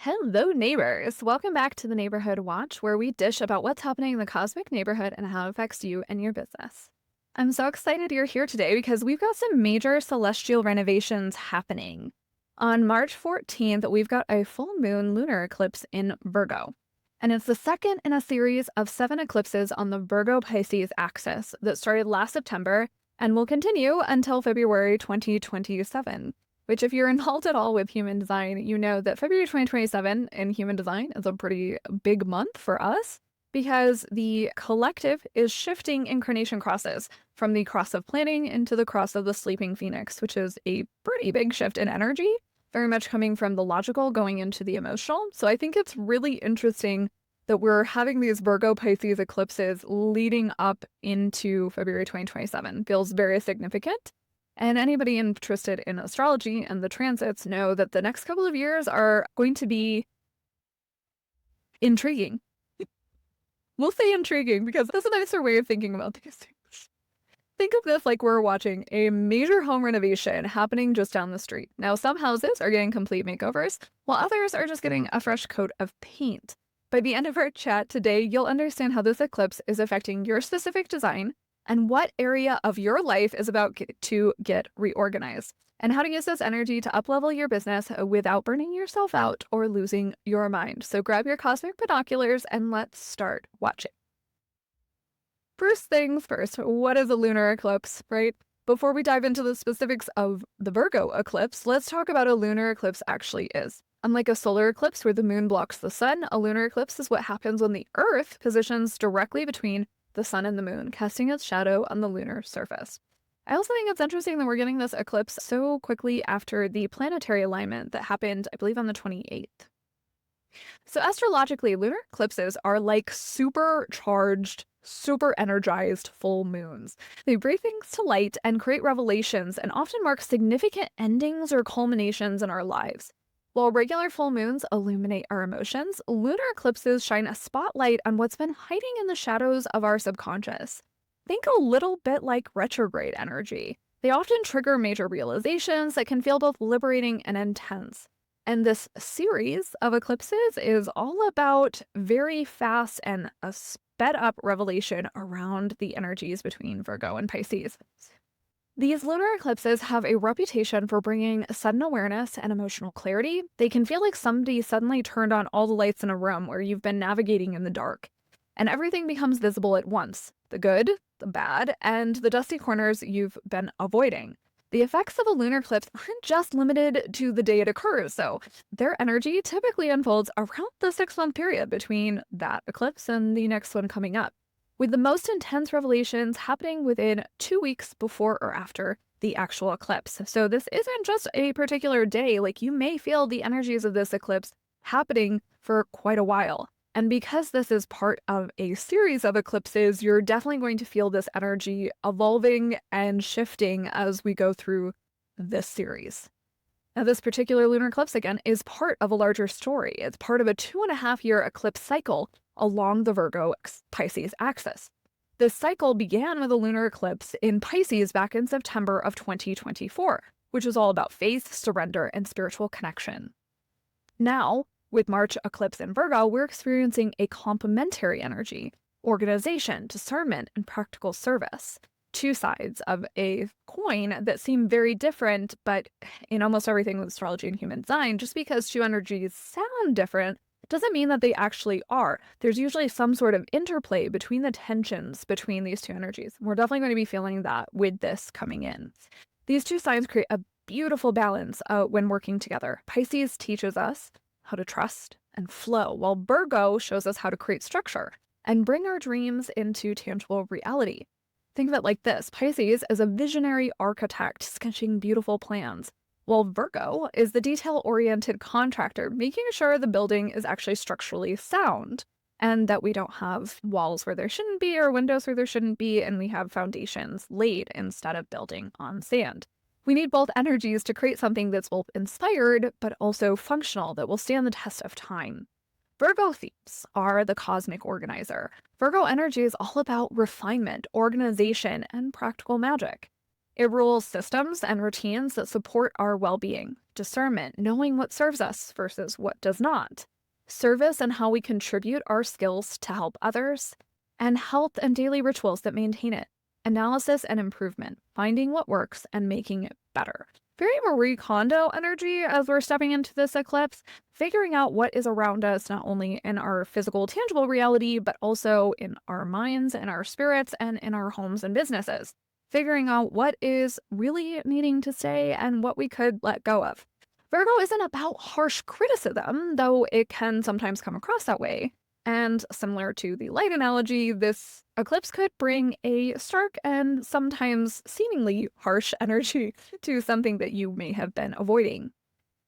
Hello, neighbors. Welcome back to the Neighborhood Watch, where we dish about what's happening in the cosmic neighborhood and how it affects you and your business. I'm so excited you're here today because we've got some major celestial renovations happening. On March 14th, we've got a full moon lunar eclipse in Virgo. And it's the second in a series of 7 eclipses on the Virgo-Pisces axis that started last September and will continue until February 2027. Which, if you're involved at all with human design, you know that February 2027 in human design is a pretty big month for us because the collective is shifting incarnation crosses from the cross of planning into the cross of the sleeping phoenix, which is a pretty big shift in energy, very much coming from the logical going into the emotional. So I think it's really interesting that we're having these Virgo-Pisces eclipses leading up into February 2027. Feels very significant. And anybody interested in astrology and the transits know that the next couple of years are going to be intriguing. We'll say intriguing because that's a nicer way of thinking about these things. Think of this like we're watching a major home renovation happening just down the street. Now, some houses are getting complete makeovers, while others are just getting a fresh coat of paint. By the end of our chat today, you'll understand how this eclipse is affecting your specific design, and what area of your life is about to get reorganized, and how to use this energy to uplevel your business without burning yourself out or losing your mind. So grab your cosmic binoculars and let's start watching. First things first, what is a lunar eclipse, right? Before we dive into the specifics of the Virgo eclipse, let's talk about a lunar eclipse actually is. Unlike a solar eclipse where the moon blocks the sun, a lunar eclipse is what happens when the Earth positions directly between the sun and the moon, casting its shadow on the lunar surface. I also think it's interesting that we're getting this eclipse so quickly after the planetary alignment that happened, I believe, on the 28th. So astrologically, lunar eclipses are like supercharged, super energized full moons. They bring things to light and create revelations and often mark significant endings or culminations in our lives. While regular full moons illuminate our emotions, lunar eclipses shine a spotlight on what's been hiding in the shadows of our subconscious. Think a little bit like retrograde energy. They often trigger major realizations that can feel both liberating and intense. And this series of eclipses is all about very fast and a sped up revelation around the energies between Virgo and Pisces. These lunar eclipses have a reputation for bringing sudden awareness and emotional clarity. They can feel like somebody suddenly turned on all the lights in a room where you've been navigating in the dark, and everything becomes visible at once: the good, the bad, and the dusty corners you've been avoiding. The effects of a lunar eclipse aren't just limited to the day it occurs, so their energy typically unfolds around the 6-month period between that eclipse and the next one coming up, with the most intense revelations happening within 2 weeks before or after the actual eclipse. So this isn't just a particular day, like you may feel the energies of this eclipse happening for quite a while. And because this is part of a series of eclipses, you're definitely going to feel this energy evolving and shifting as we go through this series. Now, this particular lunar eclipse, again, is part of a larger story. It's part of a 2.5-year eclipse cycle along the Virgo-Pisces axis. This cycle began with a lunar eclipse in Pisces back in September of 2024, which is all about faith, surrender, and spiritual connection. Now, with March eclipse in Virgo, we're experiencing a complementary energy: organization, discernment, and practical service. Two sides of a coin that seem very different, but in almost everything with astrology and human design, just because two energies sound different doesn't mean that they actually are. There's usually some sort of interplay between the tensions between these two energies. We're definitely going to be feeling that with this coming in. These two signs create a beautiful balance when working together. Pisces teaches us how to trust and flow, while Virgo shows us how to create structure and bring our dreams into tangible reality. Think of it like this: Pisces is a visionary architect sketching beautiful plans, while Virgo is the detail-oriented contractor, making sure the building is actually structurally sound and that we don't have walls where there shouldn't be or windows where there shouldn't be, and we have foundations laid instead of building on sand. We need both energies to create something that's both inspired but also functional, that will stand the test of time. Virgo themes are the cosmic organizer. Virgo energy is all about refinement, organization, and practical magic. It rules systems and routines that support our well-being, discernment, knowing what serves us versus what does not, service and how we contribute our skills to help others, and health and daily rituals that maintain it, analysis and improvement, finding what works and making it better. Very Marie Kondo energy as we're stepping into this eclipse, figuring out what is around us, not only in our physical, tangible reality, but also in our minds and our spirits and in our homes and businesses. Figuring out what is really needing to stay and what we could let go of. Virgo isn't about harsh criticism, though it can sometimes come across that way. And similar to the light analogy, this eclipse could bring a stark and sometimes seemingly harsh energy to something that you may have been avoiding.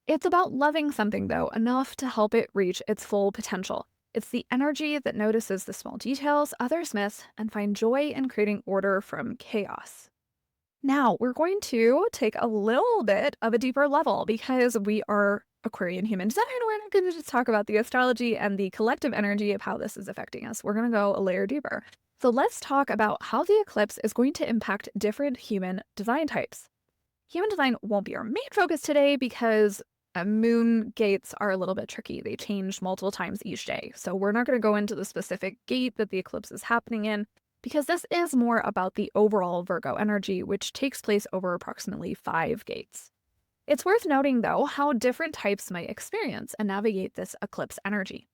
It's about loving something, though, enough to help it reach its full potential. It's the energy that notices the small details others miss and find joy in creating order from chaos. Now, we're going to take a little bit of a deeper level because we are Aquarian human design. We're not going to just talk about the astrology and the collective energy of how this is affecting us. We're going to go a layer deeper. So let's talk about how the eclipse is going to impact different human design types. Human design won't be our main focus today because moon gates are a little bit tricky. They change multiple times each day. So we're not going to go into the specific gate that the eclipse is happening in because this is more about the overall Virgo energy, which takes place over approximately 5 gates. It's worth noting, though, how different types might experience and navigate this eclipse energy.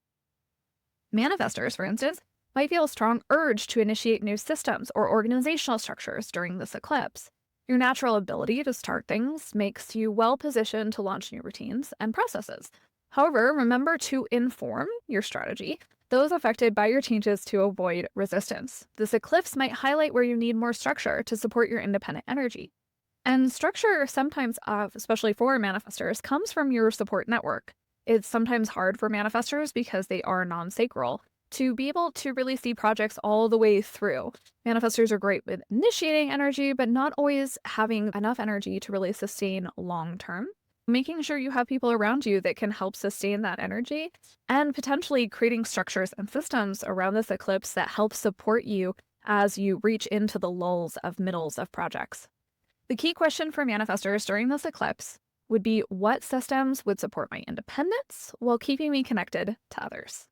Manifestors, for instance, might feel a strong urge to initiate new systems or organizational structures during this eclipse. Your natural ability to start things makes you well positioned to launch new routines and processes. However, remember to inform your strategy those affected by your changes to avoid resistance. This eclipse might highlight where you need more structure to support your independent energy. And structure sometimes, especially for manifestors, comes from your support network. It's sometimes hard for manifestors because they are non-sacral to be able to really see projects all the way through. Manifestors are great with initiating energy, but not always having enough energy to really sustain long-term. Making sure you have people around you that can help sustain that energy and potentially creating structures and systems around this eclipse that help support you as you reach into the lulls of middles of projects. The key question for manifestors during this eclipse would be what systems would support my independence while keeping me connected to others.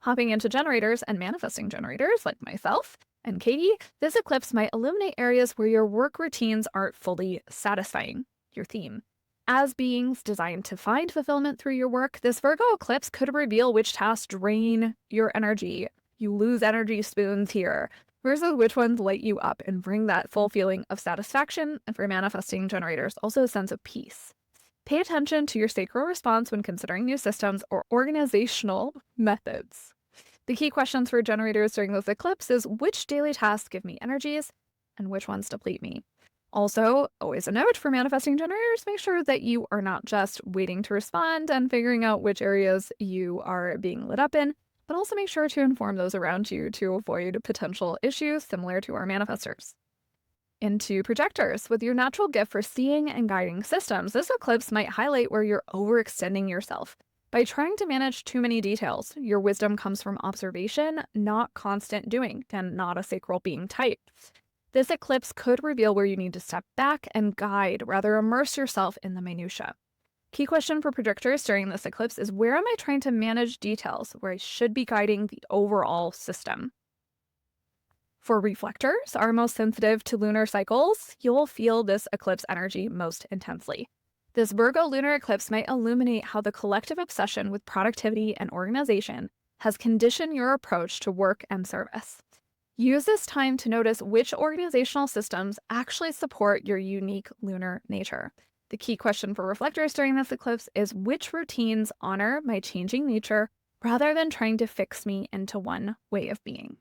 Hopping into generators and manifesting generators like myself and Katie, this eclipse might illuminate areas where your work routines aren't fully satisfying, your theme. As beings designed to find fulfillment through your work, this Virgo eclipse could reveal which tasks drain your energy. You lose energy spoons here, versus which ones light you up and bring that full feeling of satisfaction, and for manifesting generators, also a sense of peace. Pay attention to your sacral response when considering new systems or organizational methods. The key questions for generators during this eclipse is which daily tasks give me energies and which ones deplete me. Also, always a note for manifesting generators, make sure that you are not just waiting to respond and figuring out which areas you are being lit up in, but also make sure to inform those around you to avoid potential issues similar to our manifestors. Into projectors. With your natural gift for seeing and guiding systems, this eclipse might highlight where you're overextending yourself. By trying to manage too many details, your wisdom comes from observation, not constant doing, and not a sacral being type. This eclipse could reveal where you need to step back and guide, rather immerse yourself in the minutiae. Key question for projectors during this eclipse is where am I trying to manage details where I should be guiding the overall system? For reflectors, are most sensitive to lunar cycles, you'll feel this eclipse energy most intensely. This Virgo lunar eclipse might illuminate how the collective obsession with productivity and organization has conditioned your approach to work and service. Use this time to notice which organizational systems actually support your unique lunar nature. The key question for reflectors during this eclipse is which routines honor my changing nature rather than trying to fix me into one way of being.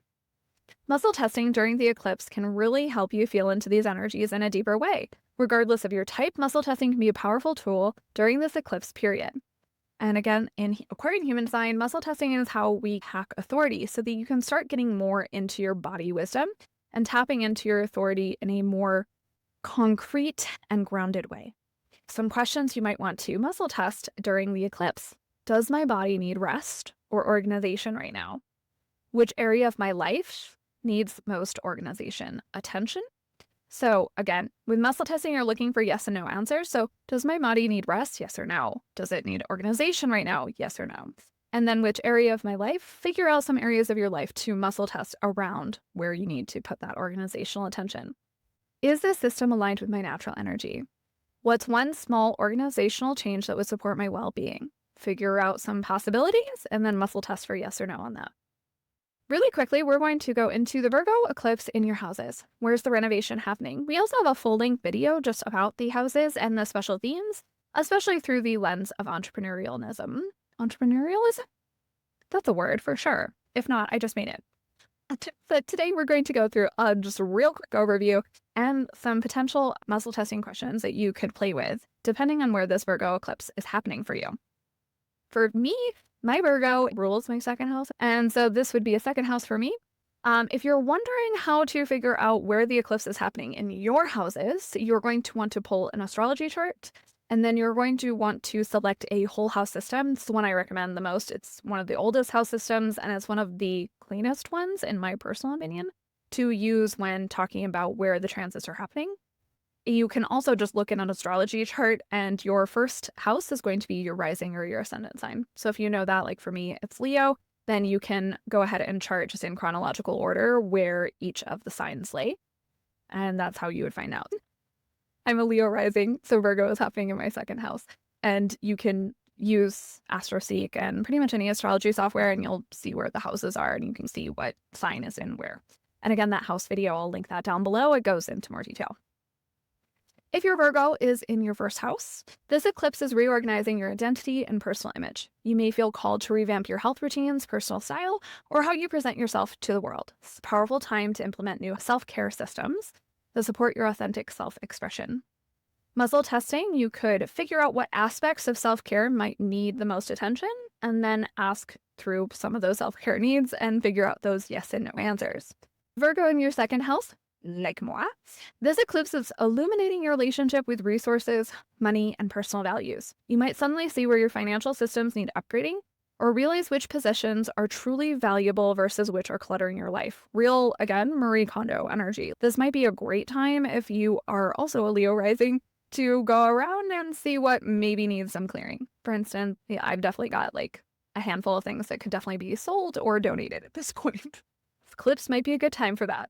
Muscle testing during the eclipse can really help you feel into these energies in a deeper way. Regardless of your type, muscle testing can be a powerful tool during this eclipse period. And again, in Aquarian human design, muscle testing is how we hack authority so that you can start getting more into your body wisdom and tapping into your authority in a more concrete and grounded way. Some questions you might want to muscle test during the eclipse. Does my body need rest or organization right now? Which area of my life needs most organization? Attention, So again, with muscle testing, you're looking for yes and no answers. So does my body need rest? Yes or no? Does it need organization right now? Yes or no? And then which area of my life? Figure out some areas of your life to muscle test around where you need to put that organizational attention. Is this system aligned with my natural energy? What's one small organizational change that would support my well-being? Figure out some possibilities and then muscle test for yes or no on that. Really quickly, we're going to go into the Virgo eclipse in your houses. Where's the renovation happening? We also have a full-length video just about the houses and the special themes, especially through the lens of entrepreneurialism. Entrepreneurialism? That's a word for sure. If not, I just made it. But today we're going to go through just a real quick overview and some potential muscle testing questions that you could play with, depending on where this Virgo eclipse is happening for you. For me, my Virgo rules my second house, and so this would be a second house for me. If you're wondering how to figure out where the eclipse is happening in your houses, you're going to want to pull an astrology chart, and then you're going to want to select a whole house system. It's the one I recommend the most. It's one of the oldest house systems, and it's one of the cleanest ones, in my personal opinion, to use when talking about where the transits are happening. You can also just look at an astrology chart, and your first house is going to be your rising or your ascendant sign. So if you know that, like for me, it's Leo, then you can go ahead and chart just in chronological order where each of the signs lay. And that's how you would find out. I'm a Leo rising, so Virgo is happening in my second house. And you can use AstroSeek and pretty much any astrology software, and you'll see where the houses are, and you can see what sign is in where. And again, that house video, I'll link that down below. It goes into more detail. If your Virgo is in your first house, this eclipse is reorganizing your identity and personal image. You may feel called to revamp your health routines, personal style, or how you present yourself to the world. It's a powerful time to implement new self-care systems that support your authentic self-expression. Muscle testing, you could figure out what aspects of self-care might need the most attention, and then ask through some of those self-care needs and figure out those yes and no answers. Virgo in your second house, like moi, this eclipse is illuminating your relationship with resources, money, and personal values. You might suddenly see where your financial systems need upgrading, or realize which possessions are truly valuable versus which are cluttering your life. Real, again, Marie Kondo energy. This might be a great time if you are also a Leo rising to go around and see what maybe needs some clearing. For instance, yeah, I've definitely got like a handful of things that could definitely be sold or donated at this point. Eclipse might be a good time for that.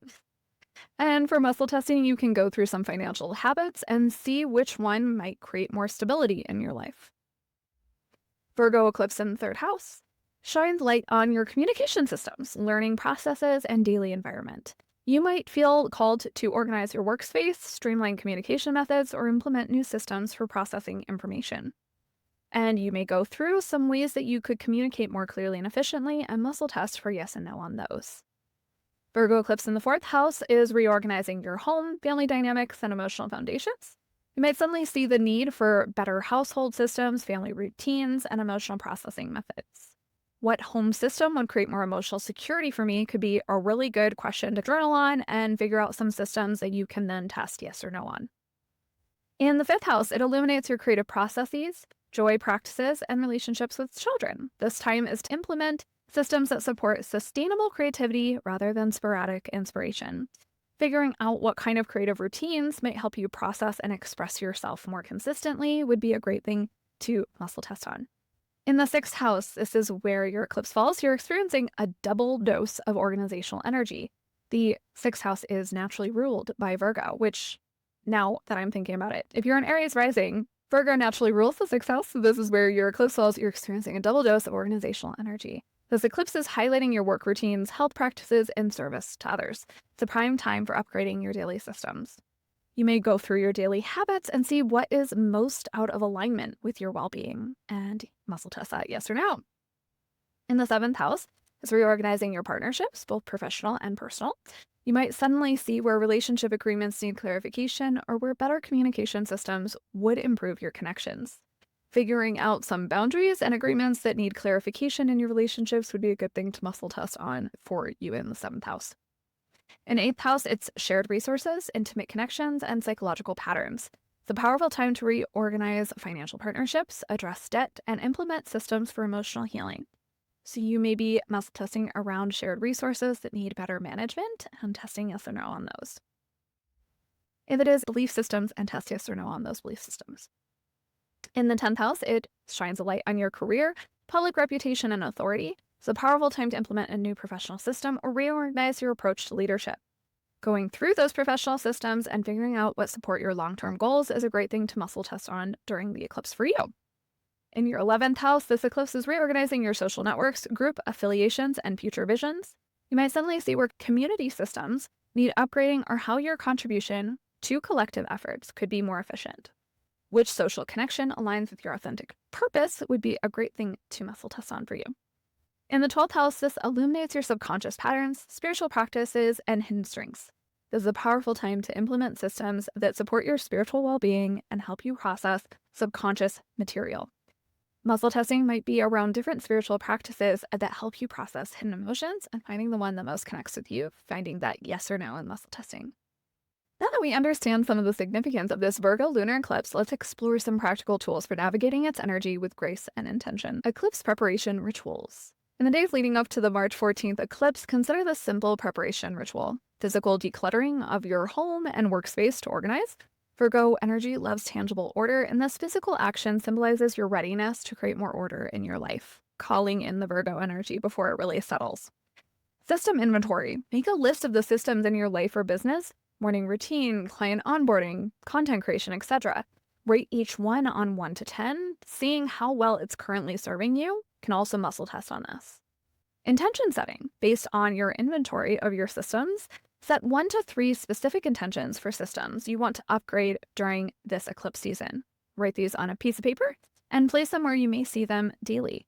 And for muscle testing, you can go through some financial habits and see which one might create more stability in your life. Virgo eclipse in the third house shines light on your communication systems, learning processes, and daily environment. You might feel called to organize your workspace, streamline communication methods, or implement new systems for processing information. And you may go through some ways that you could communicate more clearly and efficiently and muscle test for yes and no on those. Virgo eclipse in the fourth house is reorganizing your home, family dynamics, and emotional foundations. You might suddenly see the need for better household systems, family routines, and emotional processing methods. What home system would create more emotional security for me could be a really good question to journal on and figure out some systems that you can then test yes or no on. In the fifth house, it illuminates your creative processes, joy practices, and relationships with children. This time is to implement systems that support sustainable creativity rather than sporadic inspiration. Figuring out what kind of creative routines might help you process and express yourself more consistently would be a great thing to muscle test on. In the sixth house, this is where your eclipse falls. You're experiencing a double dose of organizational energy. The sixth house is naturally ruled by Virgo, which, now that I'm thinking about it, if you're an Aries rising, Virgo naturally rules the sixth house, so this is where your eclipse falls. You're experiencing a double dose of organizational energy. This eclipse is highlighting your work routines, health practices, and service to others. It's a prime time for upgrading your daily systems. You may go through your daily habits and see what is most out of alignment with your well-being and muscle test that yes or no. In the seventh house is reorganizing your partnerships, both professional and personal. You might suddenly see where relationship agreements need clarification or where better communication systems would improve your connections. Figuring out some boundaries and agreements that need clarification in your relationships would be a good thing to muscle test on for you in the seventh house. In eighth house, it's shared resources, intimate connections, and psychological patterns. It's a powerful time to reorganize financial partnerships, address debt, and implement systems for emotional healing. So you may be muscle testing around shared resources that need better management and testing yes or no on those. If it is belief systems, and test yes or no on those belief systems. In the 10th house, it shines a light on your career, public reputation, and authority. It's a powerful time to implement a new professional system or reorganize your approach to leadership. Going through those professional systems and figuring out what support your long-term goals is a great thing to muscle test on during the eclipse for you. In your 11th house, this eclipse is reorganizing your social networks, group affiliations, and future visions. You might suddenly see where community systems need upgrading or how your contribution to collective efforts could be more efficient. Which social connection aligns with your authentic purpose would be a great thing to muscle test on for you. In the 12th house, this illuminates your subconscious patterns, spiritual practices, and hidden strengths. This is a powerful time to implement systems that support your spiritual well-being and help you process subconscious material. Muscle testing might be around different spiritual practices that help you process hidden emotions and finding the one that most connects with you, finding that yes or no in muscle testing. Now that we understand some of the significance of this Virgo lunar eclipse, let's explore some practical tools for navigating its energy with grace and intention. Eclipse preparation rituals. In the days leading up to the March 14th eclipse, consider this simple preparation ritual. Physical decluttering of your home and workspace to organize. Virgo energy loves tangible order, and this physical action symbolizes your readiness to create more order in your life, calling in the Virgo energy before it really settles. System inventory. Make a list of the systems in your life or business, morning routine, client onboarding, content creation, etc. Rate each one on 1 to 10. Seeing how well it's currently serving you can also muscle test on this. Intention setting. Based on your inventory of your systems, set 1 to 3 specific intentions for systems you want to upgrade during this eclipse season. Write these on a piece of paper and place them where you may see them daily.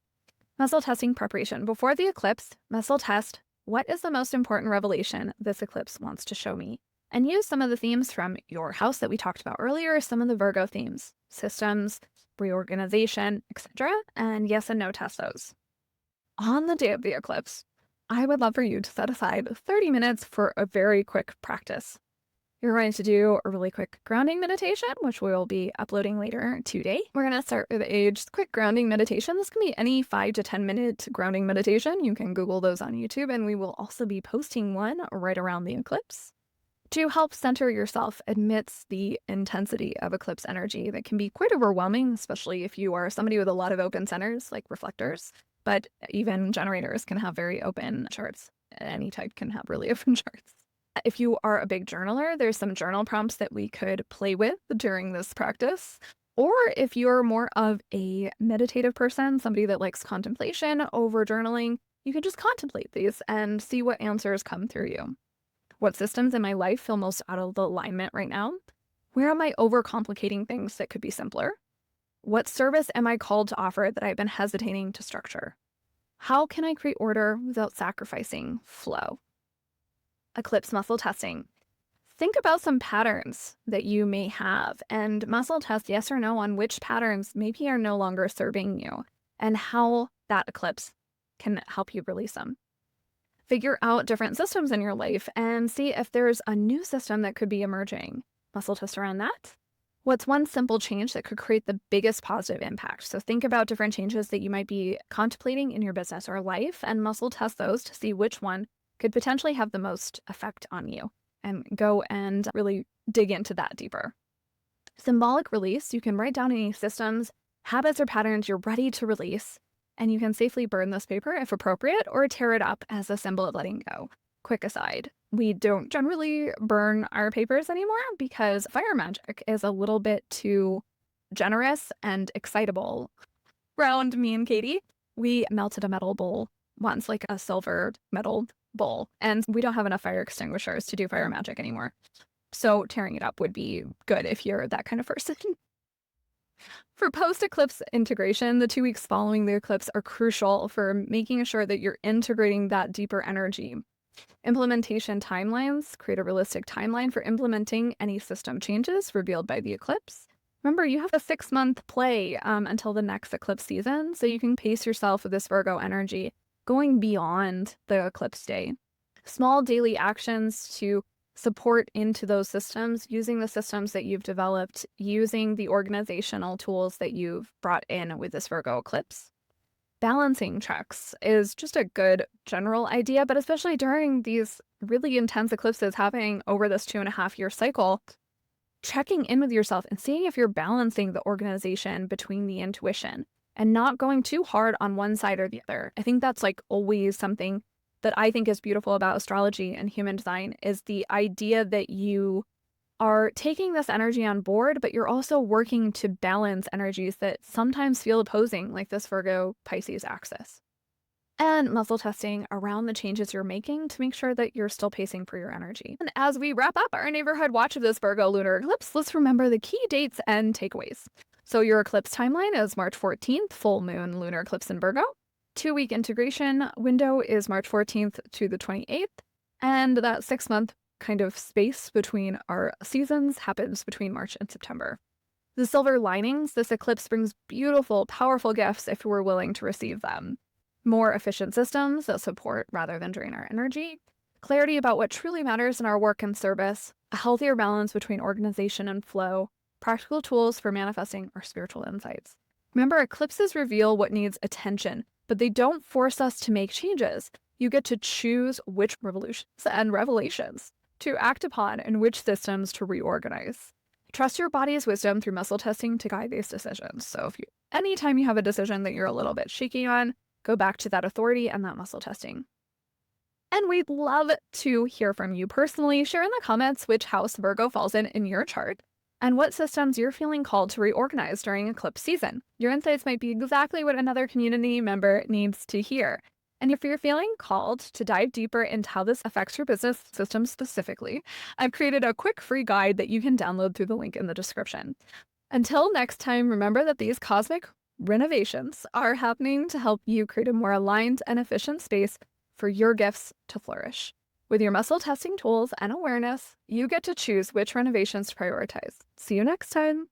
Muscle testing preparation. Before the eclipse, muscle test what is the most important revelation this eclipse wants to show me, and use some of the themes from your house that we talked about earlier, some of the Virgo themes, systems, reorganization, etc., and yes and no test those. On the day of the eclipse, I would love for you to set aside 30 minutes for a very quick practice. You're going to do a really quick grounding meditation, which we will be uploading later today. We're going to start with a just quick grounding meditation. This can be any 5 to 10 minute grounding meditation. You can Google those on YouTube, and we will also be posting one right around the eclipse to help center yourself amidst the intensity of eclipse energy that can be quite overwhelming, especially if you are somebody with a lot of open centers like reflectors. But even generators can have very open charts. Any type can have really open charts. If you are a big journaler, there's some journal prompts that we could play with during this practice. Or if you're more of a meditative person, somebody that likes contemplation over journaling, you can just contemplate these and see what answers come through you. What systems in my life feel most out of alignment right now? Where am I overcomplicating things that could be simpler? What service am I called to offer that I've been hesitating to structure? How can I create order without sacrificing flow? Eclipse muscle testing. Think about some patterns that you may have and muscle test yes or no on which patterns maybe are no longer serving you and how that eclipse can help you release them. Figure out different systems in your life and see if there's a new system that could be emerging. Muscle test around that. What's one simple change that could create the biggest positive impact? So think about different changes that you might be contemplating in your business or life and muscle test those to see which one could potentially have the most effect on you, and go and really dig into that deeper. Symbolic release. You can write down any systems, habits, or patterns you're ready to release, and you can safely burn this paper if appropriate or tear it up as a symbol of letting go. Quick aside, we don't generally burn our papers anymore because fire magic is a little bit too generous and excitable. Around me and Katie, we melted a metal bowl once, like a silver metal bowl, and we don't have enough fire extinguishers to do fire magic anymore. So tearing it up would be good if you're that kind of person. For post-eclipse integration, the 2 weeks following the eclipse are crucial for making sure that you're integrating that deeper energy. Implementation timelines. Create a realistic timeline for implementing any system changes revealed by the eclipse. Remember, you have a 6-month play until the next eclipse season, so you can pace yourself with this Virgo energy going beyond the eclipse day. Small daily actions to support into those systems, using the systems that you've developed, using the organizational tools that you've brought in with this Virgo eclipse. Balancing checks is just a good general idea, but especially during these really intense eclipses happening over this 2.5-year cycle, checking in with yourself and seeing if you're balancing the organization between the intuition and not going too hard on one side or the other. I think that's like always something that I think is beautiful about astrology and human design, is the idea that you are taking this energy on board, but you're also working to balance energies that sometimes feel opposing, like this Virgo-Pisces axis. And muscle testing around the changes you're making to make sure that you're still pacing for your energy. And as we wrap up our neighborhood watch of this Virgo lunar eclipse, let's remember the key dates and takeaways. So your eclipse timeline is March 14th, full moon lunar eclipse in Virgo. 2-week integration window is March 14th to the 28th. And that 6-month kind of space between our seasons happens between March and September. The silver linings, this eclipse brings beautiful, powerful gifts if we're willing to receive them. More efficient systems that support rather than drain our energy, clarity about what truly matters in our work and service, a healthier balance between organization and flow, practical tools for manifesting our spiritual insights. Remember, eclipses reveal what needs attention, but they don't force us to make changes. You get to choose which revolutions and revelations to act upon and which systems to reorganize. Trust your body's wisdom through muscle testing to guide these decisions. So anytime you have a decision that you're a little bit shaky on, go back to that authority and that muscle testing. And we'd love to hear from you personally. Share in the comments which house Virgo falls in your chart and what systems you're feeling called to reorganize during eclipse season. Your insights might be exactly what another community member needs to hear. And if you're feeling called to dive deeper into how this affects your business system specifically, I've created a quick free guide that you can download through the link in the description. Until next time, remember that these cosmic renovations are happening to help you create a more aligned and efficient space for your gifts to flourish. With your muscle testing tools and awareness, you get to choose which renovations to prioritize. See you next time.